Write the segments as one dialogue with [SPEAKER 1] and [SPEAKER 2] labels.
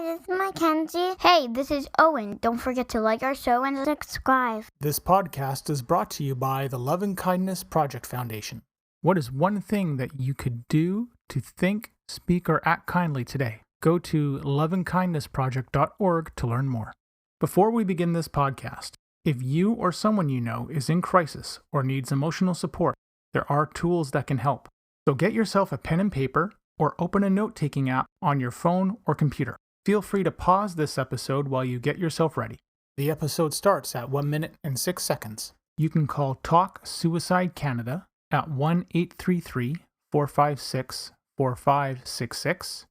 [SPEAKER 1] Hi, this is Mackenzie. Hey, this is Owen. Don't forget to like our show and subscribe.
[SPEAKER 2] This podcast is brought to you by the Love and Kindness Project Foundation. What is one thing that you could do to think, speak, or act kindly today? Go to loveandkindnessproject.org to learn more. Before we begin this podcast, if you or someone you know is in crisis or needs emotional support, there are tools that can help. So get yourself a pen and paper or open a note-taking app on your phone or computer. Feel free to pause this episode while you get yourself ready. The episode starts at 1 minute and 6 seconds. You can call Talk Suicide Canada at 1-833-456-4566.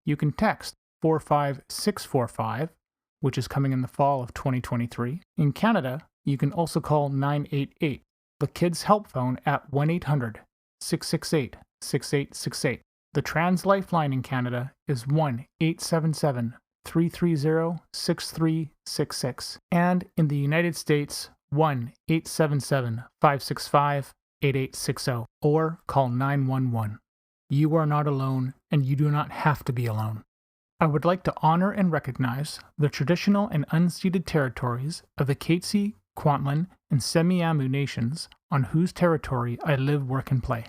[SPEAKER 2] You can text 45645, which is coming in the fall of 2023. In Canada, you can also call 988, the Kids Help Phone at 1-800-668-6868. The Trans Lifeline in Canada is 1-877-330-6366. And in the United States, 1-877-565-8860, or call 911. You are not alone, and you do not have to be alone. I would like to honor and recognize the traditional and unceded territories of the Katzie, Kwantlen, and Semiahmoo nations on whose territory I live, work, and play.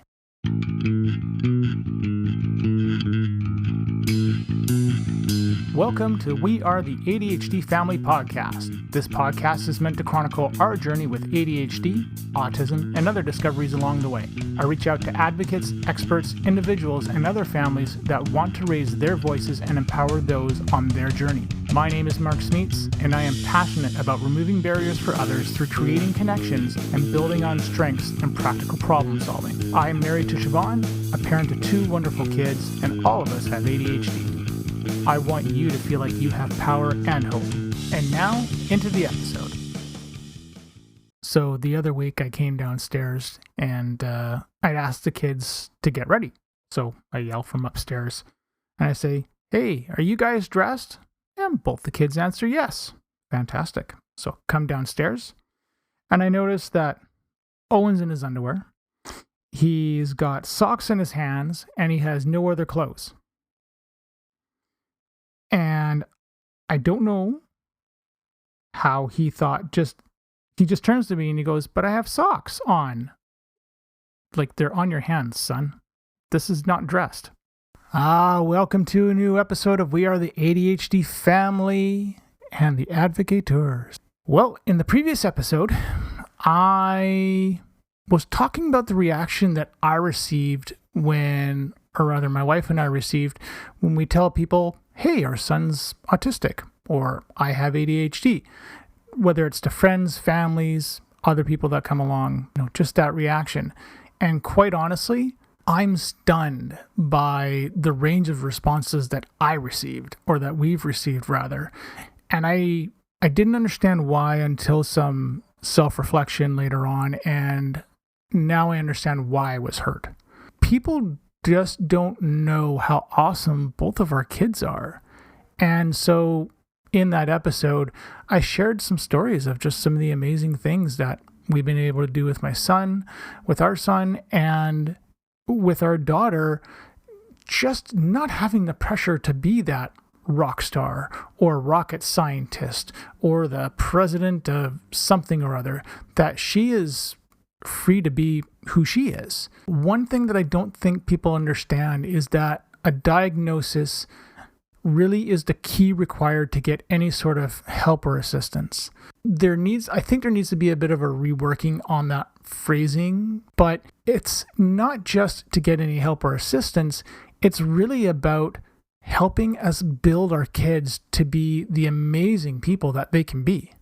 [SPEAKER 2] Welcome to We Are the ADHD Family Podcast. This podcast is meant to chronicle our journey with ADHD, autism, and other discoveries along the way. I reach out to advocates, experts, individuals, and other families that want to raise their voices and empower those on their journey. My name is Mark Smeets, and I am passionate about removing barriers for others through creating connections and building on strengths and practical problem solving. I am married to Siobhan, a parent to 2 wonderful kids, and all of us have ADHD. I want you to feel like you have power and hope. And now, into the episode. So the other week I came downstairs and I'd asked the kids to get ready. So I yell from upstairs and I say, "Hey, are you guys dressed?" And both the kids answer yes. Fantastic. So come downstairs and I notice that Owen's in his underwear. He's got socks in his hands and he has no other clothes. And I don't know how he thought, he just turns to me and he goes, "But I have socks on." Like, they're on your hands, son. This is not dressed. Welcome to a new episode of We Are the ADHD Family and the Advocators. Well, in the previous episode, I was talking about the reaction that I received my wife and I received when we tell people, "Hey, our son's autistic," or "I have ADHD," whether it's to friends, families, other people that come along, just that reaction. And quite honestly, I'm stunned by the range of responses that I received, or that we've received rather. And I didn't understand why until some self-reflection later on, and now I understand why I was hurt. People just don't know how awesome both of our kids are. And so in that episode, I shared some stories of just some of the amazing things that we've been able to do with my son, with our son, and with our daughter, just not having the pressure to be that rock star or rocket scientist or the president of something or other, that she is free to be who she is. One thing that I don't think people understand is that a diagnosis really is the key required to get any sort of help or assistance. I think there needs to be a bit of a reworking on that phrasing, but it's not just to get any help or assistance. It's really about helping us build our kids to be the amazing people that they can be.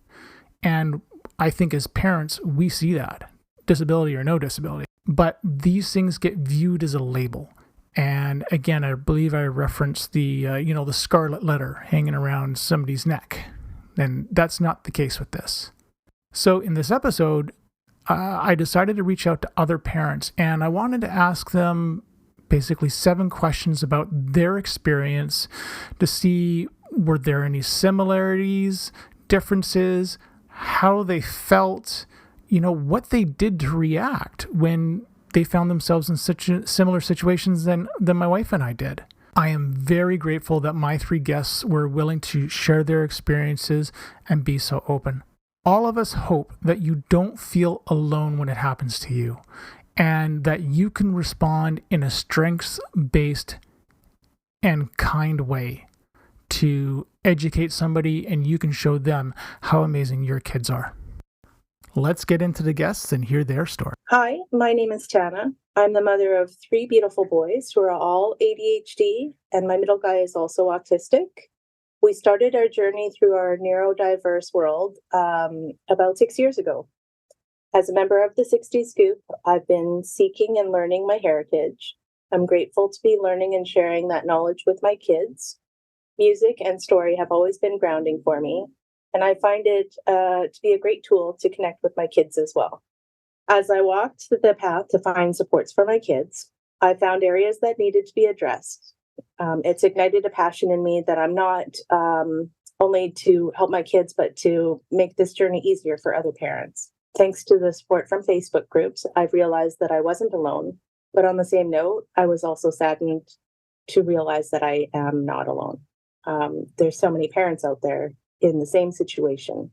[SPEAKER 2] And I think as parents, we see that, disability or no disability. But these things get viewed as a label. And again, I believe I referenced the scarlet letter hanging around somebody's neck. And that's not the case with this. So in this episode, I decided to reach out to other parents, and I wanted to ask them basically 7 questions about their experience to see, were there any similarities, differences, how they felt, what they did to react when they found themselves in such similar situations than my wife and I did. I am very grateful that my 3 guests were willing to share their experiences and be so open. All of us hope that you don't feel alone when it happens to you, and that you can respond in a strengths-based and kind way to educate somebody, and you can show them how amazing your kids are. Let's get into the guests and hear their story.
[SPEAKER 3] Hi, my name is Tana. I'm the mother of 3 beautiful boys who are all ADHD, and my middle guy is also autistic. We started our journey through our neurodiverse world about 6 years ago. As a member of the 60s Scoop, I've been seeking and learning my heritage. I'm grateful to be learning and sharing that knowledge with my kids. Music and story have always been grounding for me, and I find it to be a great tool to connect with my kids as well. As I walked the path to find supports for my kids, I found areas that needed to be addressed. It's ignited a passion in me that I'm not only to help my kids, but to make this journey easier for other parents. Thanks to the support from Facebook groups, I've realized that I wasn't alone. But on the same note, I was also saddened to realize that I am not alone. There's so many parents out there in the same situation.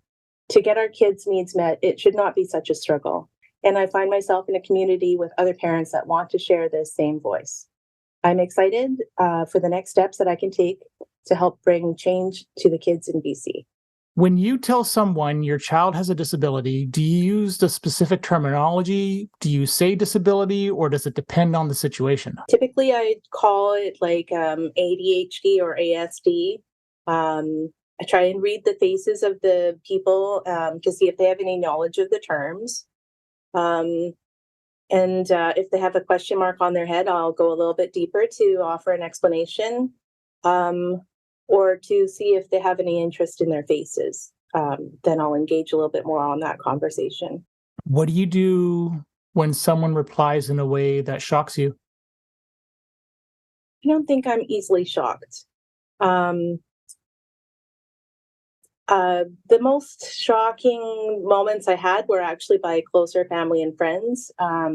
[SPEAKER 3] To get our kids' needs met, it should not be such a struggle. And I find myself in a community with other parents that want to share this same voice. I'm excited for the next steps that I can take to help bring change to the kids in BC.
[SPEAKER 2] When you tell someone your child has a disability, do you use the specific terminology? Do you say disability, or does it depend on the situation?
[SPEAKER 3] Typically, I call it like ADHD or ASD. I try and read the faces of the people to see if they have any knowledge of the terms. And if they have a question mark on their head, I'll go a little bit deeper to offer an explanation, or to see if they have any interest in their faces. Then I'll engage a little bit more on that conversation.
[SPEAKER 2] What do you do when someone replies in a way that shocks you?
[SPEAKER 3] I don't think I'm easily shocked. The most shocking moments I had were actually by closer family and friends. I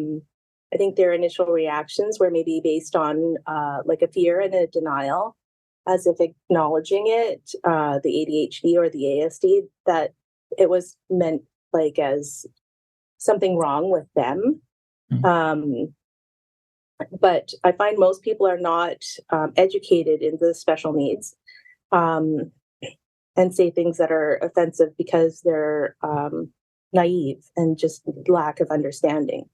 [SPEAKER 3] think their initial reactions were maybe based on like a fear and a denial, as if acknowledging it, the ADHD or the ASD, that it was meant like as something wrong with them. Mm-hmm. But I find most people are not educated in the special needs. And say things that are offensive because they're naive and just lack of understanding.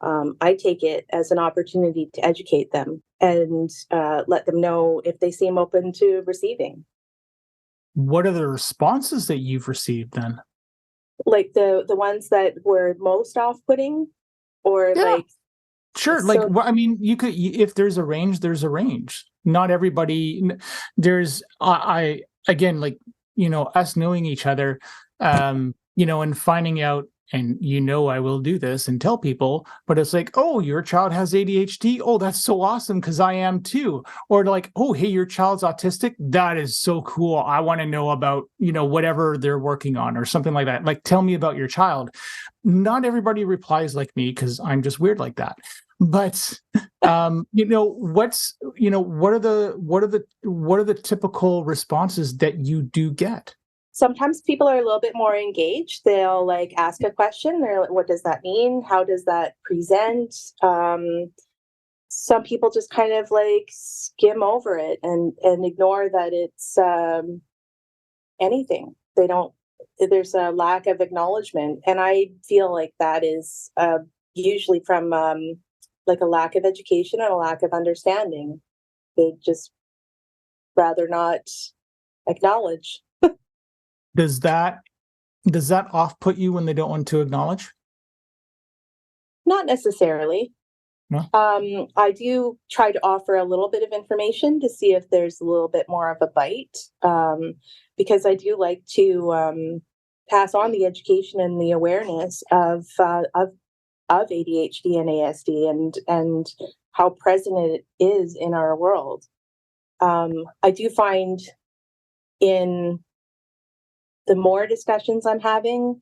[SPEAKER 3] I take it as an opportunity to educate them and let them know if they seem open to receiving.
[SPEAKER 2] What are the responses that you've received then?
[SPEAKER 3] Like the ones that were most off-putting, or
[SPEAKER 2] yeah.
[SPEAKER 3] like...
[SPEAKER 2] Sure.
[SPEAKER 3] So,
[SPEAKER 2] like, well, I mean, you could, if there's a range, there's a range. Not everybody, there's, I again, like, you know, us knowing each other, you know, and finding out, and you know, I will do this and tell people, but it's like, oh, your child has ADHD. Oh, that's so awesome, because I am too. Or like, oh, hey, your child's autistic. That is so cool. I want to know about, you know, whatever they're working on or something like that. Like, tell me about your child. Not everybody replies like me, because I'm just weird like that. But you know, what are the typical responses that you do get?
[SPEAKER 3] Sometimes people are a little bit more engaged. They'll like ask a question. They're like, what does that mean? How does that present? Some people just kind of like skim over it and ignore that it's anything. They don't, there's a lack of acknowledgement. And I feel like that is usually from like a lack of education and a lack of understanding. They just rather not acknowledge.
[SPEAKER 2] Does that off-put you when they don't want to acknowledge?
[SPEAKER 3] Not necessarily.
[SPEAKER 2] No?
[SPEAKER 3] I do try to offer a little bit of information to see if there's a little bit more of a bite, because I do like to pass on the education and the awareness of ADHD and ASD and how present it is in our world. I do find in the more discussions I'm having,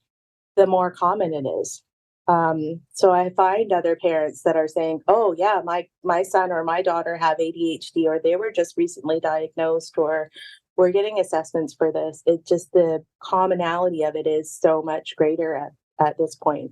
[SPEAKER 3] the more common it is. So I find other parents that are saying, oh yeah, my son or my daughter have ADHD, or they were just recently diagnosed, or we're getting assessments for this. It just, the commonality of it is so much greater at this point.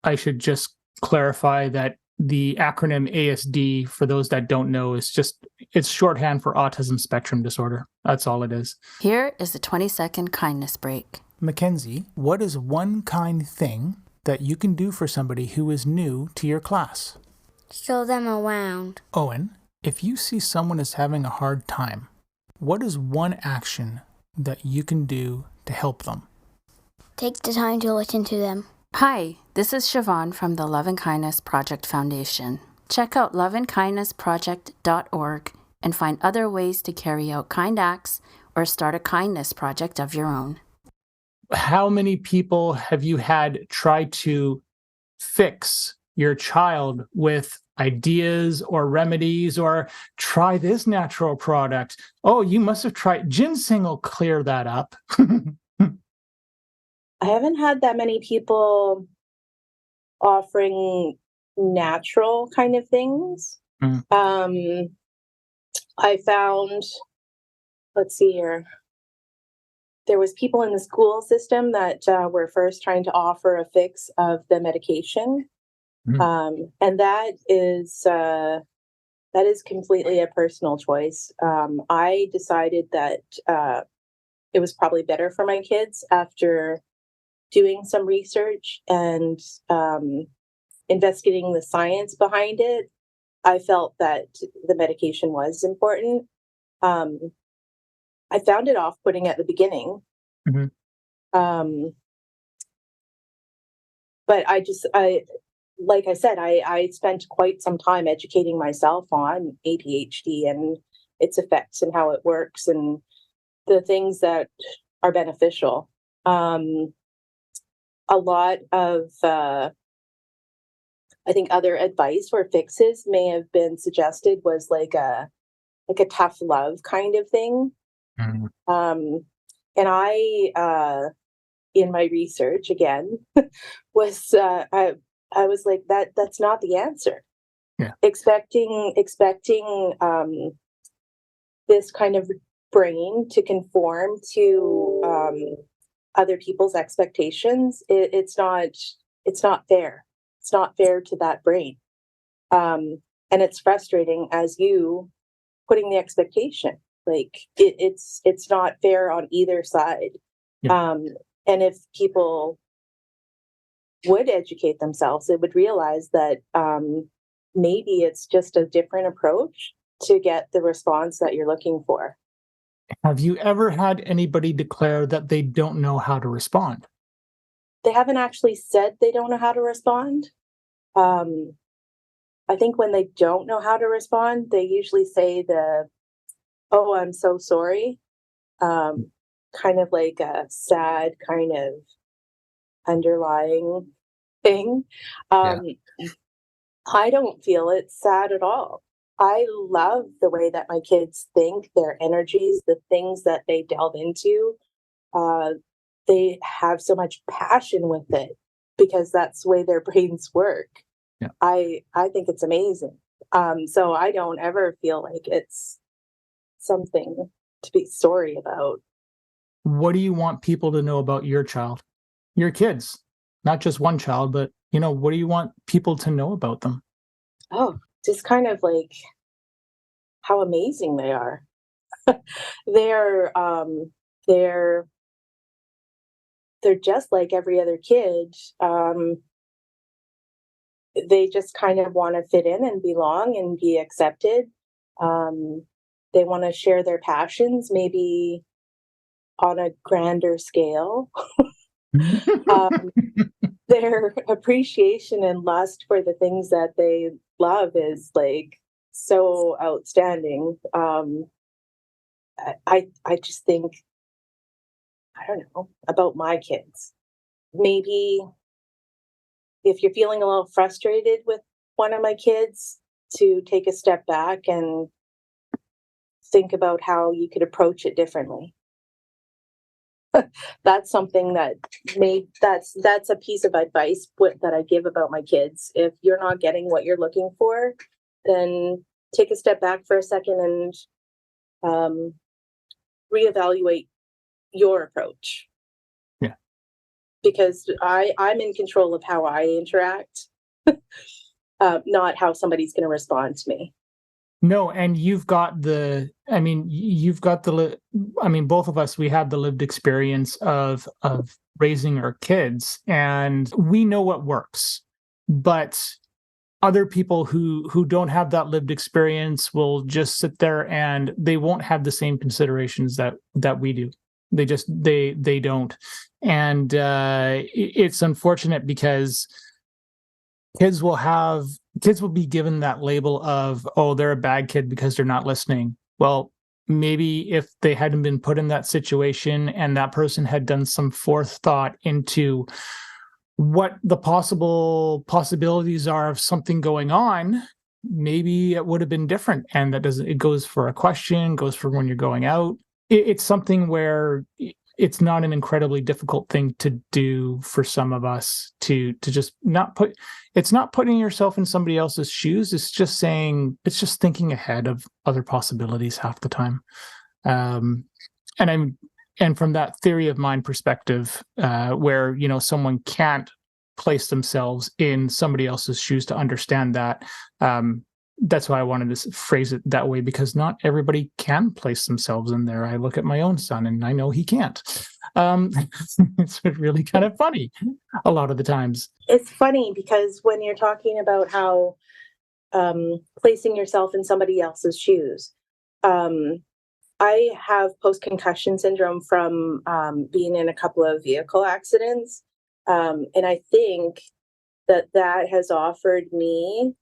[SPEAKER 2] I should just clarify that the acronym ASD, for those that don't know, it's shorthand for autism spectrum disorder. That's all it is.
[SPEAKER 4] Here is a 20-second kindness break.
[SPEAKER 2] Mackenzie, what is one kind thing that you can do for somebody who is new to your class?
[SPEAKER 1] Show them around.
[SPEAKER 2] Owen, if you see someone is having a hard time, what is one action that you can do to help them?
[SPEAKER 1] Take the time to listen to them.
[SPEAKER 4] Hi, this is Siobhan from the Love and Kindness Project Foundation. Check out loveandkindnessproject.org and find other ways to carry out kind acts or start a kindness project of your own.
[SPEAKER 2] How many people have you had try to fix your child with ideas or remedies, or try this natural product? Oh, you must have tried ginseng will clear that up.
[SPEAKER 3] I haven't had that many people offering natural kind of things.
[SPEAKER 2] Mm.
[SPEAKER 3] I found, let's see here, there was people in the school system that were first trying to offer a fix of the medication. And that is completely a personal choice. I decided that it was probably better for my kids after doing some research and investigating the science behind it. I felt that the medication was important. I found it off-putting at the beginning. But like I said, I spent quite some time educating myself on ADHD and its effects and how it works and the things that are beneficial. A lot of, I think, other advice or fixes may have been suggested was like a tough love kind of thing. And I, in my research again, was I was like, that's not the answer.
[SPEAKER 2] Yeah.
[SPEAKER 3] Expecting this kind of brain to conform to other people's expectations, it's not fair. It's not fair to that brain. And it's frustrating as you putting the expectation. Like it's not fair on either side.
[SPEAKER 2] Yeah.
[SPEAKER 3] And if people would educate themselves, they would realize that maybe it's just a different approach to get the response that you're looking for.
[SPEAKER 2] Have you ever had anybody declare that they don't know how to respond?
[SPEAKER 3] They haven't actually said they don't know how to respond. I think when they don't know how to respond, they usually say oh, I'm so sorry. Kind of like a sad kind of underlying thing. I don't feel it's sad at all. I love the way that my kids think, their energies, the things that they delve into. They have so much passion with it because that's the way their brains work.
[SPEAKER 2] Yeah.
[SPEAKER 3] I think it's amazing. So I don't ever feel like it's something to be sorry about.
[SPEAKER 2] What do you want people to know about your child, your kids? Not just one child, but, what do you want people to know about them?
[SPEAKER 3] Oh, just kind of like how amazing they are. They're just like every other kid. They just kind of want to fit in and belong and be accepted. They want to share their passions, maybe on a grander scale. Their appreciation and lust for the things that they love is like so outstanding. I just think, I don't know, about my kids. Maybe if you're feeling a little frustrated with one of my kids, to take a step back and think about how you could approach it differently. That's something that that's a piece of advice that I give about my kids. If you're not getting what you're looking for, then take a step back for a second and reevaluate your approach.
[SPEAKER 2] Yeah.
[SPEAKER 3] Because I'm in control of how I interact, not how somebody's going to respond to me.
[SPEAKER 2] No, and you've got both of us, we have the lived experience of raising our kids, and we know what works. But other people who don't have that lived experience will just sit there and they won't have the same considerations that we do. They don't. And it's unfortunate because kids will be given that label of, oh, they're a bad kid because they're not listening. Well, maybe if they hadn't been put in that situation and that person had done some forethought into what the possibilities are of something going on, maybe it would have been different. And it goes for a question, goes for when you're going out. It's something where it's not an incredibly difficult thing to do for some of us to just it's not putting yourself in somebody else's shoes. It's just thinking ahead of other possibilities half the time. And from that theory of mind perspective, where, someone can't place themselves in somebody else's shoes to understand that, that's why I wanted to phrase it that way, because not everybody can place themselves in there. I look at my own son and I know he can't. It's really kind of funny a lot of the times.
[SPEAKER 3] It's funny because when you're talking about how placing yourself in somebody else's shoes, I have post-concussion syndrome from being in a couple of vehicle accidents. And I think that has offered me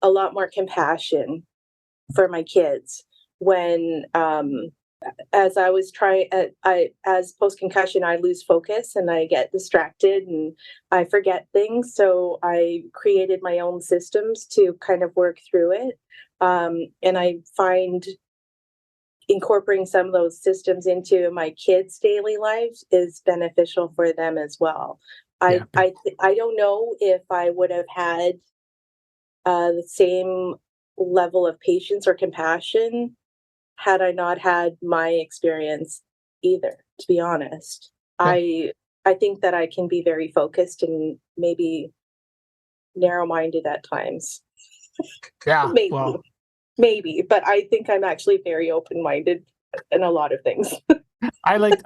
[SPEAKER 3] a lot more compassion for my kids when, as I was as post-concussion, I lose focus and I get distracted and I forget things. So I created my own systems to kind of work through it. And I find incorporating some of those systems into my kids' daily lives is beneficial for them as well. I don't know if I would have had the same level of patience or compassion had I not had my experience either, to be honest. Yeah. I think that I can be very focused and maybe narrow-minded at times.
[SPEAKER 2] Yeah.
[SPEAKER 3] Maybe, but I think I'm actually very open-minded in a lot of things.
[SPEAKER 2] I like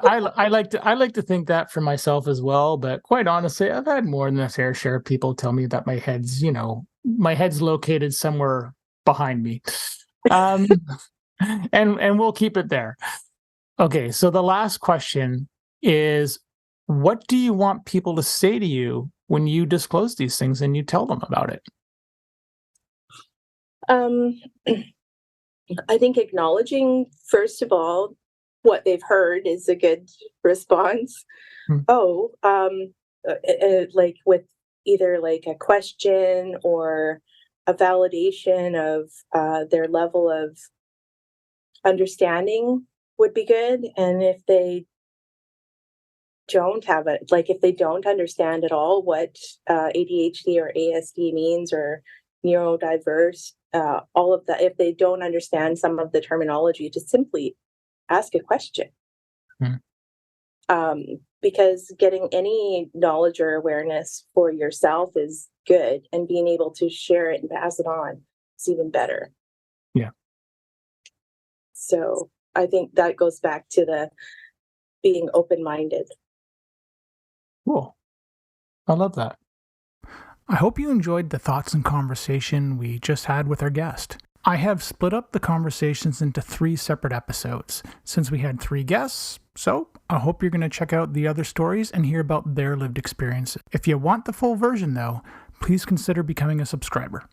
[SPEAKER 2] to think that for myself as well, but quite honestly, I've had more than a fair share of people tell me that my head's located somewhere behind me. And we'll keep it there. Okay, so the last question is, what do you want people to say to you when you disclose these things and you tell them about it?
[SPEAKER 3] I think acknowledging, first of all, what they've heard is a good response. Like with either like a question or a validation of their level of understanding would be good. And if they don't have it, like if they don't understand at all what ADHD or ASD means or neurodiverse, all of that, if they don't understand some of the terminology, to simply ask a question. Because getting any knowledge or awareness for yourself is good, and being able to share it and pass it on is even better.
[SPEAKER 2] Yeah.
[SPEAKER 3] So I think that goes back to the being open-minded.
[SPEAKER 2] Cool. I love that. I hope you enjoyed the thoughts and conversation we just had with our guest. I have split up the conversations into 3 separate episodes, since we had 3 guests, so I hope you're going to check out the other stories and hear about their lived experiences. If you want the full version, though, please consider becoming a subscriber.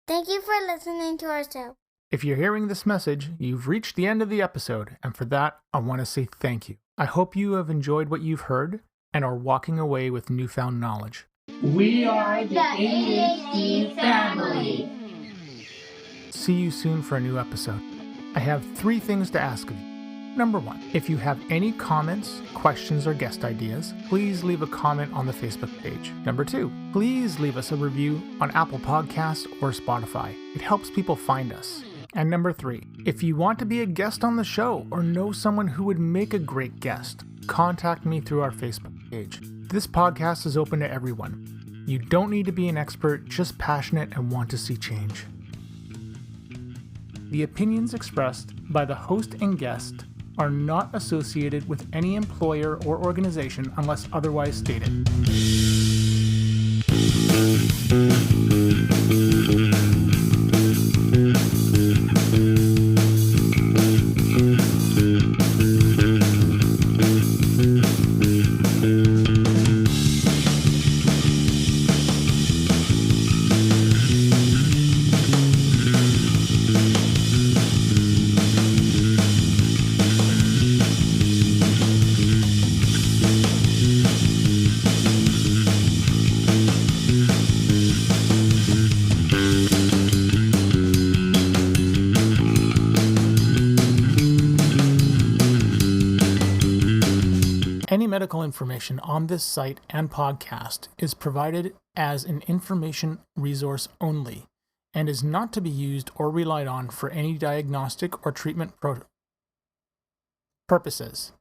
[SPEAKER 1] Thank you for listening to our show.
[SPEAKER 2] If you're hearing this message, you've reached the end of the episode, and for that, I want to say thank you. I hope you have enjoyed what you've heard and are walking away with newfound knowledge.
[SPEAKER 5] We are the ADHD family.
[SPEAKER 2] See you soon for a new episode. I have 3 things to ask of you. Number 1, if you have any comments, questions, or guest ideas, please leave a comment on the Facebook page. Number 2, please leave us a review on Apple Podcasts or Spotify. It helps people find us. And number 3, if you want to be a guest on the show or know someone who would make a great guest, contact me through our Facebook page. This podcast is open to everyone. You don't need to be an expert, just passionate and want to see change. The opinions expressed by the host and guest are not associated with any employer or organization unless otherwise stated. Any medical information on this site and podcast is provided as an information resource only and is not to be used or relied on for any diagnostic or treatment purposes.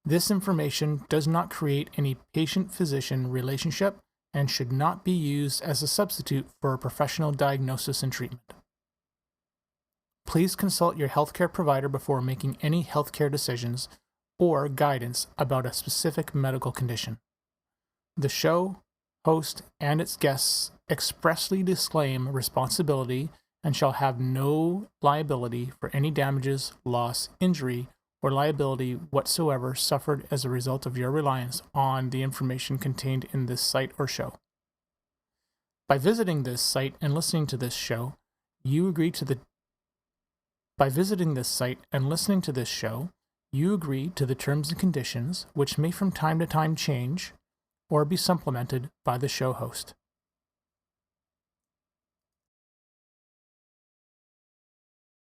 [SPEAKER 2] This information does not create any patient-physician relationship and should not be used as a substitute for a professional diagnosis and treatment. Please consult your healthcare provider before making any healthcare decisions or guidance about a specific medical condition. The show, host, and its guests expressly disclaim responsibility and shall have no liability for any damages, loss, injury, or liability whatsoever suffered as a result of your reliance on the information contained in this site or show. By visiting this site and listening to this show, you agree to the terms and conditions, which may from time to time change or be supplemented by the show host.